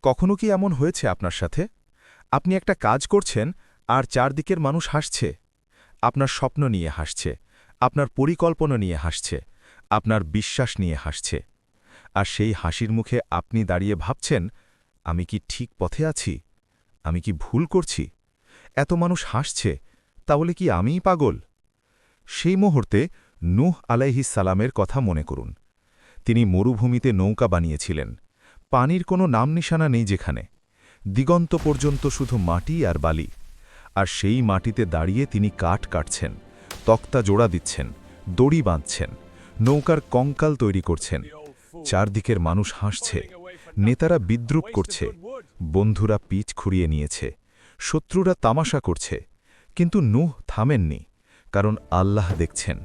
কখনো কি এমন হয়েছে আপনার সাথে? আপনি একটা কাজ করছেন আর চারদিকের মানুষ হাসছে। আপনার স্বপ্ন নিয়ে হাসছে, আপনার পরিকল্পনা নিয়ে হাসছে, আপনার বিশ্বাস নিয়ে হাসছে। আর সেই হাসির মুখে আপনি দাঁড়িয়ে ভাবছেন, আমি কি ঠিক পথে আছি? আমি কি ভুল করছি? এত মানুষ হাসছে, তাহলে কি আমিই পাগল? সেই মুহূর্তে নূহ আলাইহিস সালামের কথা মনে করুন। তিনি মরুভূমিতে নৌকা বানিয়েছিলেন। পানির কোনো নাম নিশানা নেই যেখানে। দিগন্ত পর্যন্ত শুধু মাটি আর বালি। আর সেই মাটিতে দাঁড়িয়ে তিনি কাঠ কাটছেন, তক্তা জোড়া দিচ্ছেন, দড়ি বাঁধছেন, নৌকার কঙ্কাল তৈরি করছেন। চারদিকের মানুষ হাসছে, নেতারা বিদ্রুপ করছে, বন্ধুরা পিচ খুঁড়িয়ে নিয়েছে, শত্রুরা তামাশা করছে। কিন্তু নূহ থামেননি, কারণ আল্লাহ দেখছেন।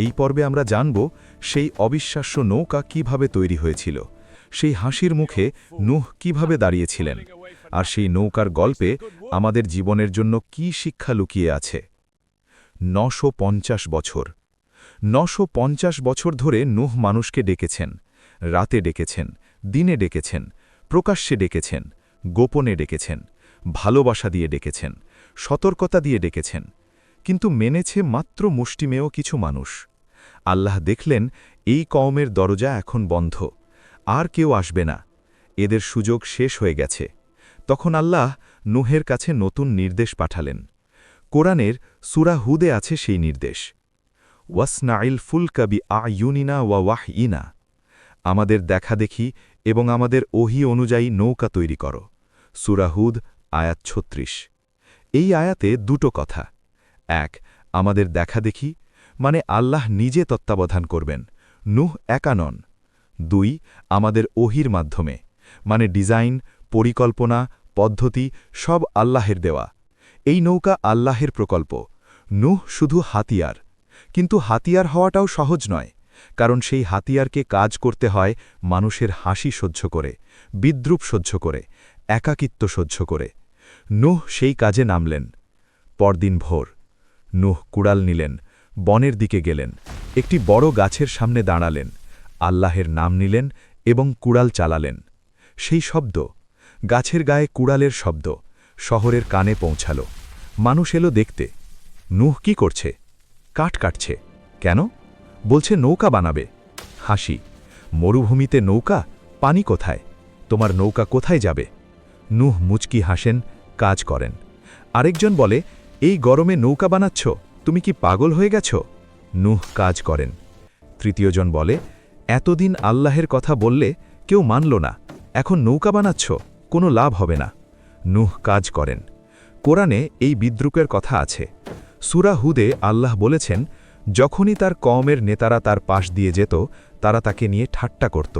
এই পর্বে আমরা জানব সেই অবিশ্বাস্য নৌকা কিভাবে তৈরি হয়েছিল, সেই হাসির মুখে নূহ কিভাবে দাঁড়িয়েছিলেন, আর সেই নৌকার গল্পে আমাদের জীবনের জন্য কি শিক্ষা লুকিয়ে আছে। ৯৫০ বছর ৯৫০ বছর ধরে নূহ মানুষকে ডেকেছেন। রাতে ডেকেছেন, দিনে ডেকেছেন, প্রকাশ্যে ডেকেছেন, গোপনে ডেকেছেন, ভালোবাসা দিয়ে ডেকেছেন, সতর্কতা দিয়ে ডেকেছেন। কিন্তু মেনেছে মাত্র মুষ্টিমেয় কিছু মানুষ। আল্লাহ দেখলেন এই কওমের দরজা এখন বন্ধ, আর কেউ আসবে না, এদের সুযোগ শেষ হয়ে গেছে। তখন আল্লাহ নূহের কাছে নতুন নির্দেশ পাঠালেন। কোরআনের সূরা হুদে আছে সেই নির্দেশ, ওয়াসনাইল ফুলকা বিআইউনিনা ওয়া ওয়াহয়িনা, আমাদের দেখাদেখি এবং আমাদের ওহী অনুযায়ী নৌকা তৈরি করো। সূরা হুদ আয়াত ৩৬। এই আয়াতে দুটো কথা। এক, আমাদের দেখাদেখি, মানে আল্লাহ নিজে তত্ত্বাবধান করবেন, নূহ একা নন। ২, আমাদের ওহীর মাধ্যমে, মানে ডিজাইন, পরিকল্পনা, পদ্ধতি সব আল্লাহের দেওয়া। এই নৌকা আল্লাহের প্রকল্প, নূহ শুধু হাতিয়ার। কিন্তু হাতিয়ার হওয়াটাও সহজ নয়, কারণ সেই হাতিয়ারকে কাজ করতে হয় মানুষের হাসি সহ্য করে, বিদ্রুপ সহ্য করে, একাকিত্ব সহ্য করে। নূহ সেই কাজে নামলেন। পরদিন ভোর, নূহ কুড়াল নিলেন, বনের দিকে গেলেন, একটি বড় গাছের সামনে দাঁড়ালেন, আল্লাহের নাম নিলেন এবং কুড়াল চালালেন। সেই শব্দ, গাছের গায়ে কুড়ালের শব্দ, শহরের কানে পৌঁছাল। মানুষ এলো দেখতে। নূহ কি করছে? কাঠ কাটছে। কেন? বলছে নৌকা বানাবে। হাসি, মরুভূমিতে নৌকা? পানি কোথায়? তোমার নৌকা কোথায় যাবে? নূহ মুচকি হাসেন, কাজ করেন। আরেকজন বলে, এই গরমে নৌকা বানাচ্ছ, তুমি কি পাগল হয়ে গেছ? নূহ কাজ করেন। তৃতীয়জন বলে, এতদিন আল্লাহের কথা বললে কেউ মানল না, এখন নৌকা বানাচ্ছ, কোনো লাভ হবে না। নূহ কাজ করেন। কোরআনে এই বিদ্রুপের কথা আছে। সূরা হুদে আল্লাহ বলেছেন, যখনই তার কওমের নেতারা তার পাশ দিয়ে যেত, তারা তাকে নিয়ে ঠাট্টা করত।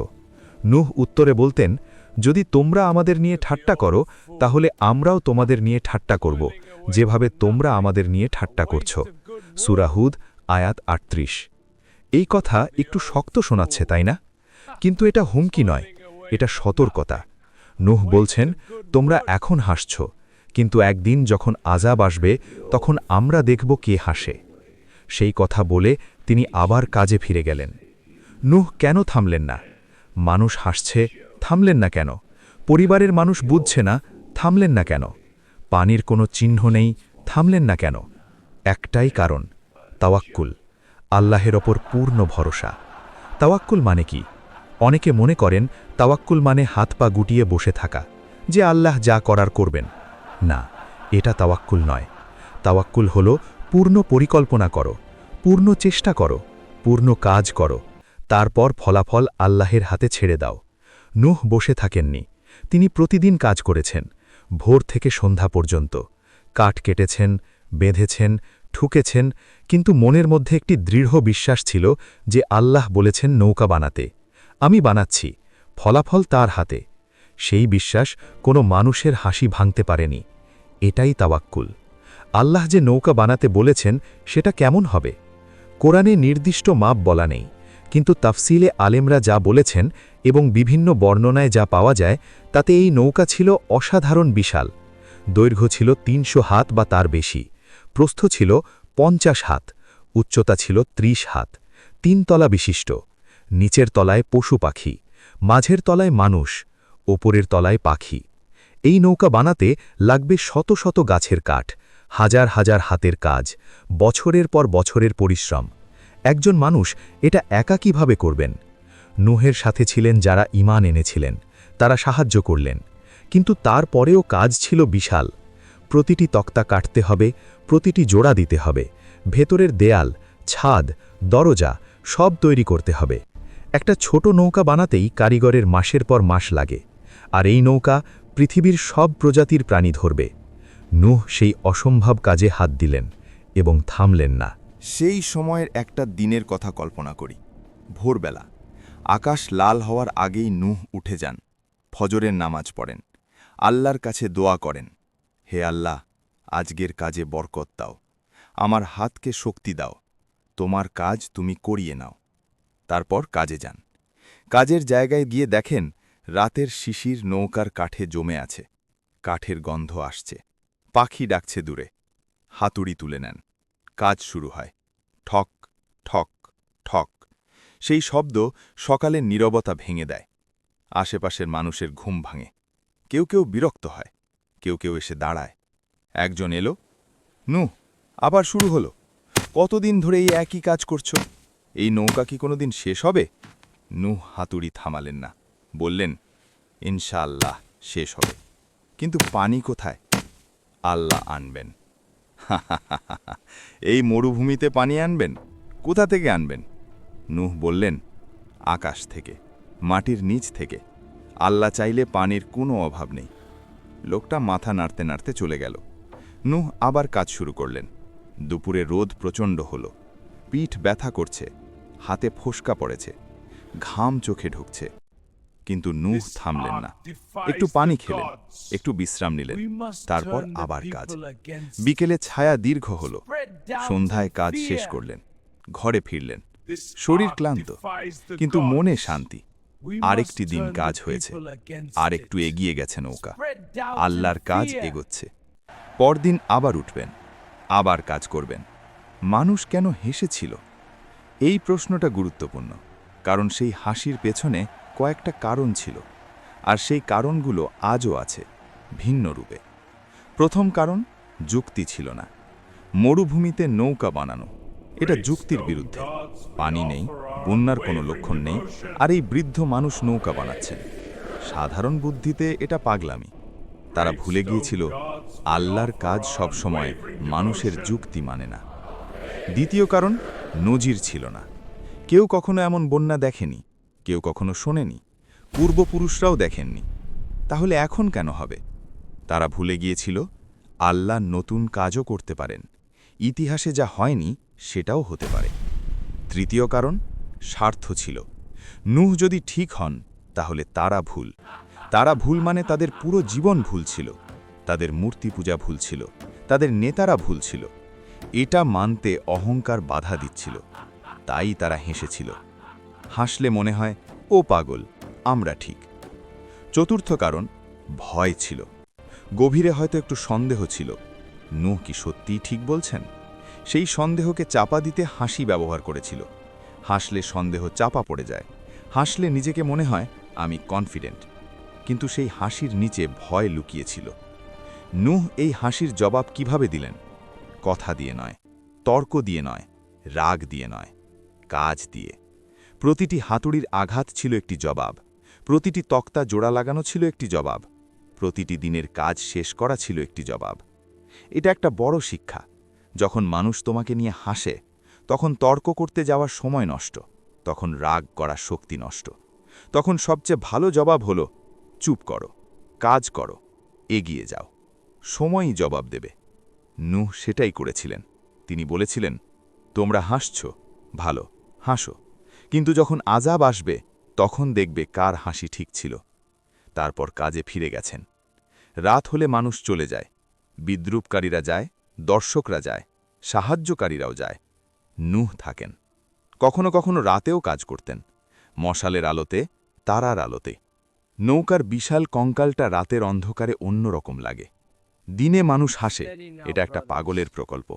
নূহ উত্তরে বলতেন, যদি তোমরা আমাদের নিয়ে ঠাট্টা করো, তাহলে আমরাও তোমাদের নিয়ে ঠাট্টা করব, যেভাবে তোমরা আমাদের নিয়ে ঠাট্টা করছ। সূরা হুদ আয়াত ৩৮। এই কথা একটু শক্ত শোনাচ্ছে, তাই না? কিন্তু এটা হুমকি নয়, এটা সতর্কতা। নূহ বলছেন, তোমরা এখন হাসছ, কিন্তু একদিন যখন আযাব আসবে, তখন আমরা দেখব কে হাসে। সেই কথা বলে তিনি আবার কাজে ফিরে গেলেন। নূহ কেন থামলেন না? মানুষ হাসছে, থামলেন না কেন? পরিবারের মানুষ বুঝছে না, থামলেন না কেন? পানির কোনো চিহ্ন নেই, থামলেন না কেন? একটাই কারণ, তাওয়াক্কুল, আল্লাহের ওপর পূর্ণ ভরসা। তাওয়াক্কুল মানে কি? অনেকে মনে করেন তাওয়াক্কুল মানে হাত পা গুটিয়ে বসে থাকা, যে আল্লাহ যা করার করবেন। না, এটা তাওয়াক্কুল নয়। তাওয়াক্কুল হল পূর্ণ পরিকল্পনা করো, পূর্ণ চেষ্টা করো, পূর্ণ কাজ করো, তারপর ফলাফল আল্লাহের হাতে ছেড়ে দাও। নূহ বসে থাকেননি, তিনি প্রতিদিন কাজ করেছেন, ভোর থেকে সন্ধ্যা পর্যন্ত। কাঠ কেটেছেন, বেঁধেছেন, ঠুকেছেন, কিন্তু মনের মধ্যে একটি দৃঢ় বিশ্বাস ছিল যে আল্লাহ বলেছেন নৌকা বানাতে, আমি বানাচ্ছি, ফলাফল তার হাতে। সেই বিশ্বাস কোনো মানুষের হাসি ভাঙতে পারেনি। এটাই তাওয়াক্কুল। আল্লাহ যে নৌকা বানাতে বলেছেন, সেটা কেমন হবে? কোরআনে নির্দিষ্ট মাপ বলা নেই, কিন্তু তাফসিলে আলেমরা যা বলেছেন এবং বিভিন্ন বর্ণনায় যা পাওয়া যায়, তাতে এই নৌকা ছিল অসাধারণ বিশাল। দৈর্ঘ্য ছিল ৩০০ হাত বা তার বেশি, প্রস্থ ছিল ৫০ হাত, উচ্চতা ছিল ৩০ হাত, ৩ তলা বিশিষ্ট। নিচের তলায় পশু পাখি, মাঝের তলায় মানুষ, ওপরের তলায় পাখি। এই নৌকা বানাতে লাগবে শত শত গাছের কাঠ, হাজার হাজার হাতের কাজ, বছরের পর বছরের পরিশ্রম। একজন মানুষ এটা একা কিভাবে করবেন? নূহের সাথে ছিলেন যারা ঈমান এনেছিলেন, তারা সাহায্য করলেন। কিন্তু তারপরেও কাজ ছিল বিশাল। প্রতিটি তক্তা কাটতে হবে, প্রতিটি জোড়া দিতে হবে, ভেতরের দেয়াল, ছাদ, দরজা সব তৈরি করতে হবে। একটা ছোট নৌকা বানাতেই কারিগরের মাসের পর মাস লাগে। আর এই নৌকা পৃথিবীর সব প্রজাতির প্রাণী ধরবে। নূহ সেই অসম্ভব কাজে হাত দিলেন এবং থামলেন না। সেই সময়ের একটা দিনের কথা কল্পনা করি। ভোরবেলা আকাশ লাল হওয়ার আগেই নূহ উঠে যান, ফজরের নামাজ পড়েন, আল্লাহর কাছে দোয়া করেন, হে আল্লাহ, আজকের কাজে বরকত দাও, আমার হাতকে শক্তি দাও, তোমার কাজ তুমি করিয়ে নাও। তারপর কাজে যান। কাজের জায়গায় গিয়ে দেখেন রাতের শিশির নৌকার কাঠে জমে আছে, কাঠের গন্ধ আসছে, পাখি ডাকছে দূরে। হাতুড়ি তুলে নেন, কাজ শুরু হয়। ঠক ঠক ঠক, সেই শব্দ সকালের নীরবতা ভেঙে দেয়। আশেপাশের মানুষের ঘুম ভাঙে। কেউ কেউ বিরক্ত হয়, কেউ কেউ এসে দাঁড়ায়। একজন এলো, নূহ, আবার শুরু হলো, কতদিন ধরে এই একই কাজ করছো? এই নৌকা কি কোনোদিন শেষ হবে? নূহ হাতুড়ি থামালেন না, বললেন, ইনশাআল্লাহ শেষ হবে। কিন্তু পানি কোথায়? আল্লাহ আনবেন। এই মরুভূমিতে পানি আনবেন? কোথা থেকে আনবেন? নূহ বললেন, আকাশ থেকে, মাটির নিচ থেকে। আল্লাহ চাইলে পানির কোনো অভাব নেই। লোকটা মাথা নাড়তে নাড়তে চলে গেল। নূহ আবার কাজ শুরু করলেন। দুপুরে রোদ প্রচণ্ড হলো, পিঠ ব্যথা করছে, হাতে ফোসকা পড়েছে, ঘাম চোখে ঢুকছে। কিন্তু নূহ থামলেন না। একটু পানি খেলেন, একটু বিশ্রাম নিলেন, তারপর আবার কাজ। বিকেলে ছায়া দীর্ঘ হল, সন্ধ্যায় কাজ শেষ করলেন, ঘরে ফিরলেন। শরীর ক্লান্ত, কিন্তু মনে শান্তি। আরেকটি দিন কাজ হয়েছে, আরেকটু এগিয়ে গেছে নৌকা। আল্লাহর কাজ এগোচ্ছে। পরদিন আবার উঠবেন, আবার কাজ করবেন। মানুষ কেন হেসেছিল? এই প্রশ্নটা গুরুত্বপূর্ণ, কারণ সেই হাসির পেছনে কয়েকটা কারণ ছিল, আর সেই কারণগুলো আজও আছে, ভিন্ন রূপে। প্রথম কারণ, যুক্তি ছিল না। মরুভূমিতে নৌকা বানানো, এটা যুক্তির বিরুদ্ধে। পানি নেই, বন্যার কোনো লক্ষণ নেই, আর এই বৃদ্ধ মানুষ নৌকা বানাচ্ছেন। সাধারণ বুদ্ধিতে এটা পাগলামি। তারা ভুলে গিয়েছিল আল্লাহর কাজ সবসময় মানুষের যুক্তি মানে না। দ্বিতীয় কারণ, নজির ছিল না। কেউ কখনো এমন বন্যা দেখেনি, কেউ কখনো শোনেনি, পূর্বপুরুষরাও দেখেননি। তাহলে এখন কেন হবে? তারা ভুলে গিয়েছিল আল্লাহ নতুন কাজও করতে পারেন। ইতিহাসে যা হয়নি সেটাও হতে পারে। তৃতীয় কারণ, স্বার্থ ছিল। নূহ যদি ঠিক হন তাহলে তারা ভুল। তারা ভুল মানে তাদের পুরো জীবন ভুল ছিল, তাদের মূর্তি পূজা ভুল ছিল, তাদের নেতারা ভুল ছিল। এটা মানতে অহংকার বাধা দিচ্ছিল, তাই তারা হেসেছিল। হাসলে মনে হয় ও পাগল, আমরা ঠিক। চতুর্থ কারণ, ভয় ছিল। গভীরে হয়তো একটু সন্দেহ ছিল, নূহ কি সত্যিই ঠিক বলছেন? সেই সন্দেহকে চাপা দিতে হাসি ব্যবহার করেছিল। হাসলে সন্দেহ চাপা পড়ে যায়, হাসলে নিজেকে মনে হয় আমি কনফিডেন্ট। কিন্তু সেই হাসির নিচে ভয় লুকিয়েছিল। নূহ এই হাসির জবাব কিভাবে দিলেন? কথা দিয়ে নয়, তর্ক দিয়ে নয়, রাগ দিয়ে নয়, কাজ দিয়ে। প্রতিটি হাতুড়ির আঘাত ছিল একটি জবাব, প্রতিটি তক্তা জোড়া লাগানো ছিল একটি জবাব, প্রতিটি দিনের কাজ শেষ করা ছিল একটি জবাব। এটা একটা বড় শিক্ষা। যখন মানুষ তোমাকে নিয়ে হাসে, তখন তর্ক করতে যাওয়ার সময় নষ্ট, তখন রাগ করার শক্তি নষ্ট। তখন সবচেয়ে ভালো জবাব হলো, চুপ করো, কাজ করো, এগিয়ে যাও। সময়ই জবাব দেবে। নূহ সেটাই করেছিলেন। তিনি বলেছিলেন, তোমরা হাসছ, ভালো, হাসো, কিন্তু যখন আযাব আসবে তখন দেখবে কার হাসি ঠিক ছিল। তারপর কাজে ফিরে গেছেন। রাত হলে মানুষ চলে যায়, বিদ্রুপকারীরা যায়, দর্শকরা যায়, সাহায্যকারীরাও যায়। নূহ থাকেন। কখনো কখনো রাতেও কাজ করতেন, মশালের আলোতে, তারার আলোতে। নৌকার বিশাল কঙ্কালটা রাতের অন্ধকারে অন্যরকম লাগে। দিনে মানুষ হাসে, এটা একটা পাগলের প্রকল্প।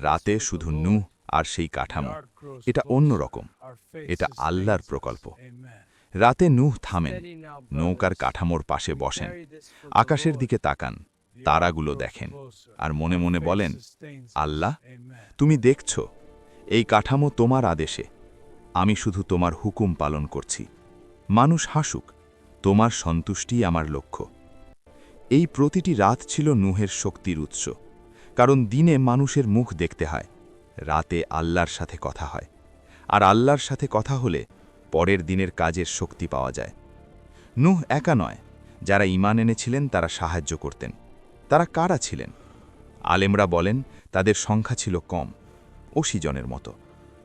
রাতে শুধু নূহ আর সেই কাঠামো, এটা অন্যরকম, এটা আল্লাহর প্রকল্প। রাতে নূহ থামেন, নৌকার কাঠামোর পাশে বসেন, আকাশের দিকে তাকান, তারাগুলো দেখেন, আর মনে মনে বলেন, আল্লাহ, তুমি দেখছ, এই কাঠামো তোমার আদেশে, আমি শুধু তোমার হুকুম পালন করছি। মানুষ হাসুক, তোমার সন্তুষ্টিই আমার লক্ষ্য। এই প্রতিটি রাত ছিল নূহের শক্তির উৎস, কারণ দিনে মানুষের মুখ দেখতে হয়, রাতে আল্লাহর সাথে কথা হয়, আর আল্লাহর সাথে কথা হলে পরের দিনের কাজের শক্তি পাওয়া যায়। নূহ একা নয়, যারা ঈমান এনেছিলেন তারা সাহায্য করতেন। তারা কারা ছিলেন? আলেমরা বলেন তাদের সংখ্যা ছিল কম, ৮০ জনের মতো,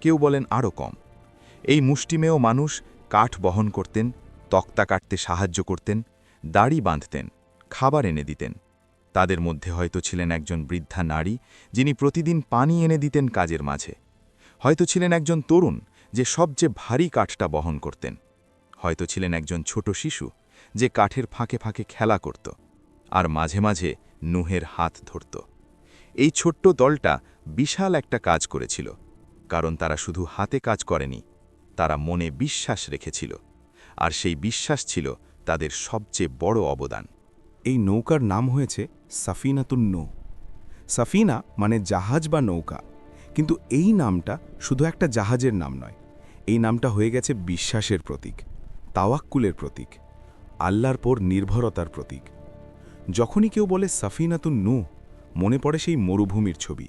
কেউ বলেন আরও কম। এই মুষ্টিমেয় মানুষ কাঠ বহন করতেন, তক্তা কাটতে সাহায্য করতেন, দাড়ি বাঁধতেন, খাবার এনে দিতেন। তাদের মধ্যে হয়তো ছিলেন একজন বৃদ্ধা নারী যিনি প্রতিদিন পানি এনে দিতেন কাজের মাঝে। হয়তো ছিলেন একজন তরুণ যে সবচেয়ে ভারী কাঠটা বহন করতেন। হয়তো ছিলেন একজন ছোট শিশু যে কাঠের ফাঁকে ফাঁকে খেলা করত, আর মাঝে মাঝে নূহের হাত ধরত। এই ছোট্ট দলটা বিশাল একটা কাজ করেছিল, কারণ তারা শুধু হাতে কাজ করেনি, তারা মনে বিশ্বাস রেখেছিল, আর সেই বিশ্বাস ছিল তাদের সবচেয়ে বড় অবদান। এই নৌকার নাম হয়েছে সাফিনাতুন নূহ। সাফিনা মানে জাহাজ বা নৌকা, কিন্তু এই নামটা শুধু একটা জাহাজের নাম নয়, এই নামটা হয়ে গেছে বিশ্বাসের প্রতীক, তাওয়াক্কুলের প্রতীক, আল্লাহর পর নির্ভরতার প্রতীক। যখনই কেউ বলে সাফিনাতুন নূহ, মনে পড়ে সেই মরুভূমির ছবি,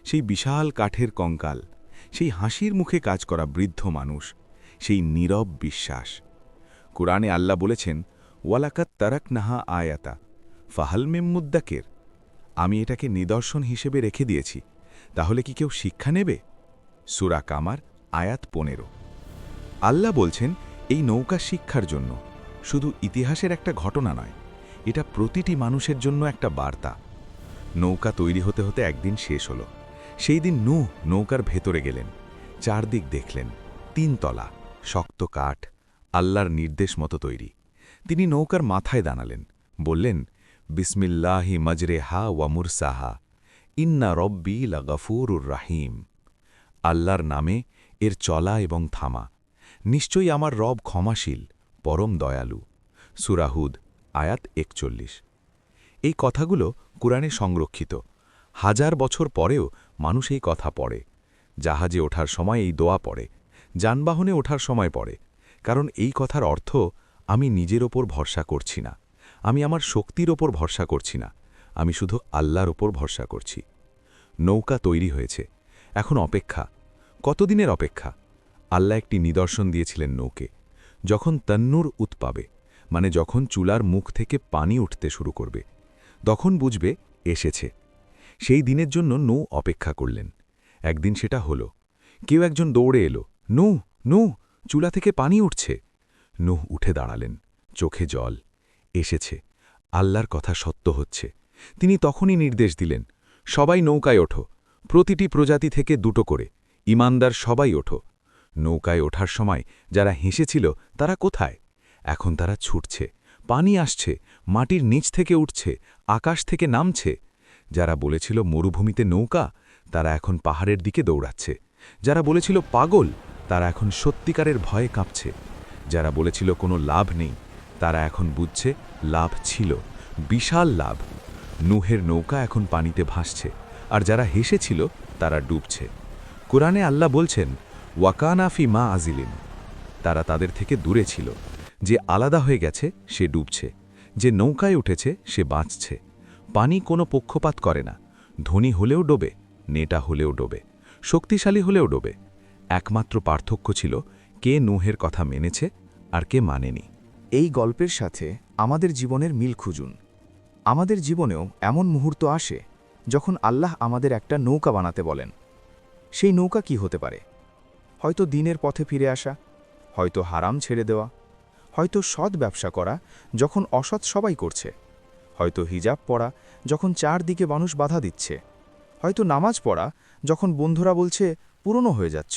সেই বিশাল কাঠের কঙ্কাল, সেই হাসির মুখে কাজ করা বৃদ্ধ মানুষ, সেই নীরব বিশ্বাস। কুরআনে আল্লাহ বলেছেন, ওয়ালাকাত তারাক নাহা আয়াতা ফাহাল মেম্মুদ্দাকের, আমি এটাকে নিদর্শন হিসেবে রেখে দিয়েছি, তাহলে কি কেউ শিক্ষা নেবে? সূরা কামার আয়াত ১৫। আল্লাহ বলছেন এই নৌকা শিক্ষার জন্য, শুধু ইতিহাসের একটা ঘটনা নয়, এটা প্রতিটি মানুষের জন্য একটা বার্তা। নৌকা তৈরি হতে হতে একদিন শেষ হলো। সেই দিন নূহ নৌকার ভেতরে গেলেন, চারদিক দেখলেন, ৩ তলা, শক্ত কাঠ, আল্লাহর নির্দেশ মতো তৈরি। তিনি নৌকার মাথায় দাঁড়ালেন, বললেন, বিসমিল্লাহি মজরেহা ওয়া মুরসাহা, ইন্না রব্বি লাগাফুরুর রাহিম। আল্লাহর নামে এর চলা এবং থামা, নিশ্চয়ই আমার রব ক্ষমাশীল, পরম দয়ালু। সূরা হুদ আয়াত ৪১। এই কথাগুলো কুরআনে সংরক্ষিত। ১০০০ বছর পরেও মানুষ এই কথা পড়ে। জাহাজে ওঠার সময় এই দোয়া পড়ে, যানবাহনে ওঠার সময় পড়ে, কারণ এই কথার অর্থ, আমি নিজের ওপর ভরসা করছি না, আমি আমার শক্তির ওপর ভরসা করছি না, আমি শুধু আল্লাহর ওপর ভরসা করছি। নৌকা তৈরি হয়েছে, এখন অপেক্ষা। কতদিনের অপেক্ষা? আল্লাহ একটি নিদর্শন দিয়েছিলেন নৌকে, যখন তন্নুর উৎপাবে, মানে যখন চুলার মুখ থেকে পানি উঠতে শুরু করবে, তখন বুঝবে এসেছে। সেই দিনের জন্য নৌ অপেক্ষা করলেন। একদিন সেটা হলো। কেউ একজন দৌড়ে এলো, নূহ, নূহ, চুলা থেকে পানি উঠছে। নূহ উঠে দাঁড়ালেন, চোখে জল। এসেছে, আল্লাহর কথা সত্য হচ্ছে। তিনি তখনই নির্দেশ দিলেন, সবাই নৌকায় ওঠো, প্রতিটি প্রজাতি থেকে ২টো করে, ঈমানদার সবাই ওঠো। নৌকায় ওঠার সময় যারা হেসেছিল তারা কোথায়? এখন তারা ছুটছে, পানি আসছে, মাটির নিচ থেকে উঠছে, আকাশ থেকে নামছে। যারা বলেছিল মরুভূমিতে নৌকা, তারা এখন পাহাড়ের দিকে দৌড়াচ্ছে। যারা বলেছিল পাগল, তারা এখন সত্যিকারের ভয়ে কাঁপছে। যারা বলেছিল কোনো লাভ নেই, তারা এখন বুঝছে লাভ ছিল, বিশাল লাভ। নূহের নৌকা এখন পানিতে ভাসছে, আর যারা হেসেছিল তারা ডুবছে। কুরআনে আল্লাহ বলছেন, ওয়াকানাফি মা আজিলিন, তারা তাদের থেকে দূরে ছিল। যে আলাদা হয়ে গেছে সে ডুবছে, যে নৌকায় উঠেছে সে বাঁচছে। পানি কোনো পক্ষপাত করে না, ধনী হলেও ডোবে, নেটা হলেও ডোবে, শক্তিশালী হলেও ডোবে। একমাত্র পার্থক্য ছিল কে নূহের কথা মেনেছে আর কে মানেনি। এই গল্পের সাথে আমাদের জীবনের মিল খুঁজুন। আমাদের জীবনেও এমন মুহূর্ত আসে যখন আল্লাহ আমাদের একটা নৌকা বানাতে বলেন। সেই নৌকা কি হতে পারে? হয়তো দিনের পথে ফিরে আসা, হয়তো হারাম ছেড়ে দেওয়া, হয়তো সৎ ব্যবসা করা যখন অসৎ সবাই করছে, হয়তো হিজাব পড়া যখন চারদিকে মানুষ বাধা দিচ্ছে, হয়তো নামাজ পড়া যখন বন্ধুরা বলছে পুরনো হয়ে যাচ্ছ,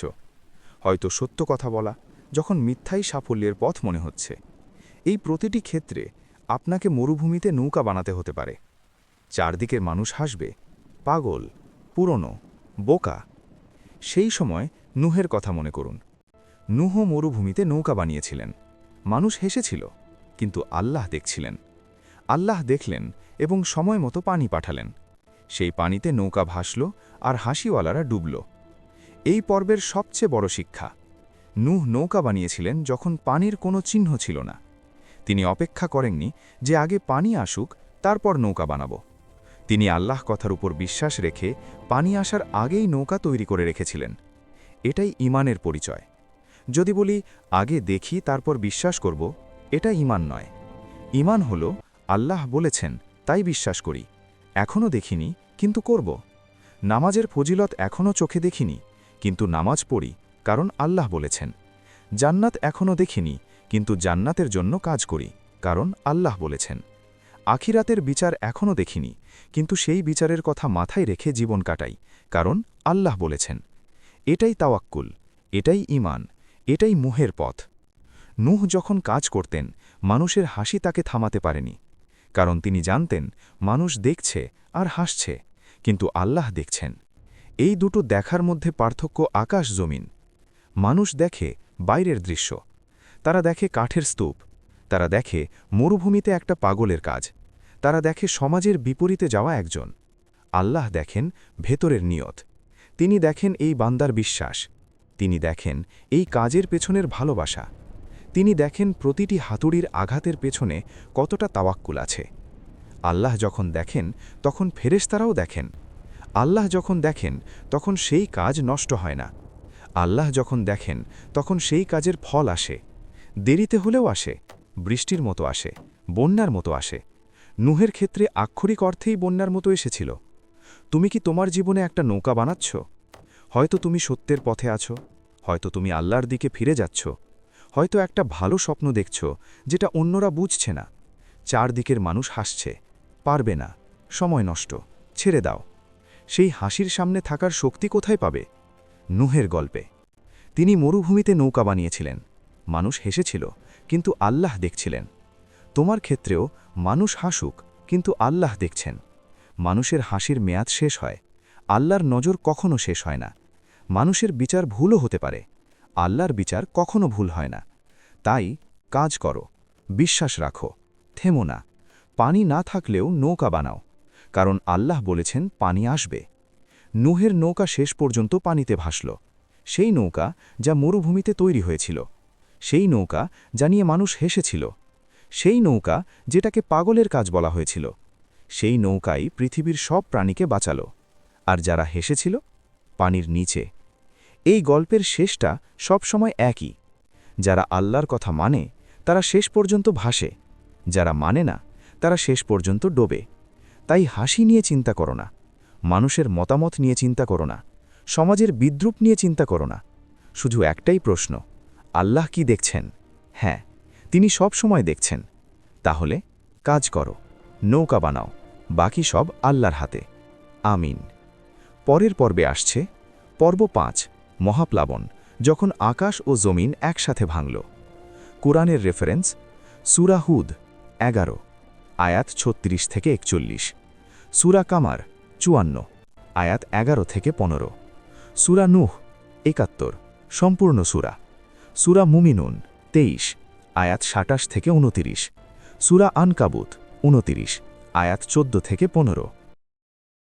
হয়তো সত্য কথা বলা যখন মিথ্যাই সাফল্যের পথ মনে হচ্ছে। এই প্রতিটি ক্ষেত্রে আপনাকে মরুভূমিতে নৌকা বানাতে হতে পারে। চারদিকের মানুষ হাসবে, পাগল, পুরনো, বোকা। সেই সময় নূহের কথা মনে করুন। নূহ মরুভূমিতে নৌকা বানিয়েছিলেন। মানুষ হেসেছিল, কিন্তু আল্লাহ দেখছিলেন। আল্লাহ দেখলেন এবং সময় মতো পানি পাঠালেন। সেই পানিতে নৌকা ভাসল আর হাসিওয়ালারা ডুবল। এই পর্বের সবচেয়ে বড় শিক্ষা, নূহ নৌকা বানিয়েছিলেন যখন পানির কোনো চিহ্ন ছিল না। তিনি অপেক্ষা করেননি যে আগে পানি আসুক তারপর নৌকা বানাবো। তিনি আল্লাহ কথার উপর বিশ্বাস রেখে পানি আসার আগেই নৌকা তৈরি করে রেখেছিলেন। এটাই ঈমানের পরিচয়। যদি বলি আগে দেখি তারপর বিশ্বাস করব, এটা ঈমান নয়। ঈমান হল আল্লাহ বলেছেন তাই বিশ্বাস করি, এখনও দেখিনি কিন্তু করব। নামাজের ফজিলত এখনও চোখে দেখিনি, কিন্তু নামাজ পড়ি কারণ আল্লাহ বলেছেন। জান্নাত এখনও দেখিনি, কিন্তু জান্নাতের জন্য কাজ করি কারণ আল্লাহ বলেছেন। আখিরাতের বিচার এখনও দেখিনি, কিন্তু সেই বিচারের কথা মাথায় রেখে জীবন কাটাই কারণ আল্লাহ বলেছেন। এটাই তাওয়াক্কুল, এটাই ঈমান, এটাই মুহের পথ। নূহ যখন কাজ করতেন মানুষের হাসি তাকে থামাতে পারেনি, কারণ তিনি জানতেন মানুষ দেখছে আর হাসছে, কিন্তু আল্লাহ দেখছেন। এই দুটো দেখার মধ্যে পার্থক্য আকাশ জমিন। মানুষ দেখে বাইরের দৃশ্য, তারা দেখে কাঠের স্তূপ, তারা দেখে মরুভূমিতে একটা পাগলের কাজ, তারা দেখে সমাজের বিপরীতে যাওয়া একজন। আল্লাহ দেখেন ভেতরের নিয়ত। তিনি দেখেন এই বান্দার বিশ্বাস, তিনি দেখেন এই কাজের পেছনের ভালোবাসা, তিনি দেখেন প্রতিটি হাতুড়ির আঘাতের পেছনে কতটা তাওয়াক্কুল আছে। আল্লাহ যখন দেখেন তখন ফেরেশতারাও দেখেন। আল্লাহ যখন দেখেন তখন সেই কাজ নষ্ট হয় না। আল্লাহ যখন দেখেন তখন সেই কাজের ফল আসে, দেরিতে হলেও আসে, বৃষ্টির মতো আসে, বন্যার মতো আসে। নূহের ক্ষেত্রে আক্ষরিক অর্থেই বন্যার মতো এসেছিল। তুমি কি তোমার জীবনে একটা নৌকা বানাচ্ছ? হয়তো তুমি সত্যের পথে আছো, হয়তো তুমি আল্লাহর দিকে ফিরে যাচ্ছ, হয়তো একটা ভালো স্বপ্ন দেখছ যেটা অন্যরা বুঝছে না। চারদিকের মানুষ হাসছে, পারবে না, সময় নষ্ট, ছেড়ে দাও। সেই হাসির সামনে থাকার শক্তি কোথায় পাবে? নূহের গল্পে। তিনি মরুভূমিতে নৌকা বানিয়েছিলেন, মানুষ হেসেছিল কিন্তু আল্লাহ দেখছিলেন। তোমার ক্ষেত্রেও মানুষ হাসুক কিন্তু আল্লাহ দেখছেন। মানুষের হাসির মেয়াদ শেষ হয়, আল্লাহর নজর কখনো শেষ হয় না। মানুষের বিচার ভুলও হতে পারে, আল্লাহর বিচার কখনো ভুল হয় না। তাই কাজ করো, বিশ্বাস রাখো, থেমো না। পানি না থাকলেও নৌকা বানাও, কারণ আল্লাহ বলেছেন পানি আসবে। নূহের নৌকা শেষ পর্যন্ত পানিতে ভাসল, সেই নৌকা যা মরুভূমিতে তৈরি হয়েছিল, সেই নৌকা যা নিয়ে মানুষ হেসেছিল, সেই নৌকা যেটাকে পাগলের কাজ বলা হয়েছিল। সেই নৌকাই পৃথিবীর সব প্রাণীকে বাঁচাল। আর যারা হেসেছিল পানির নিচে। এই গল্পের শেষটা সবসময় একই। যারা আল্লাহর কথা মানে তারা শেষ পর্যন্ত ভাসে, যারা মানে না তারা শেষ পর্যন্ত ডোবে। তাই হাসি নিয়ে চিন্তা করো না, মানুষের মতামত নিয়ে চিন্তা করো না, সমাজের বিদ্রুপ নিয়ে চিন্তা করো না। শুধু একটাই প্রশ্ন, আল্লাহ কি দেখছেন? হ্যাঁ, তিনি সব সময় দেখছেন। তাহলে কাজ করো, নৌকা বানাও, বাকি সব আল্লাহর হাতে। আমিন। পরের পর্বে আসছে পর্ব ৫, মহাপ্লাবন, যখন আকাশ ও জমিন একসাথে ভাঙল। কোরআনের রেফারেন্স সূরা হুদ ১১, আয়াত ৩৬ থেকে ৪১, সূরা কামার ৫৪, আয়াত ১১ থেকে ১৫, সূরা নূহ ৭১, সম্পূর্ণ সূরা, সূরা মুমিনুন ২৩, আয়াত ২৭ থেকে ২৯, সূরা আনকাবুত ২৯, আয়াত ১৪ থেকে ১৫।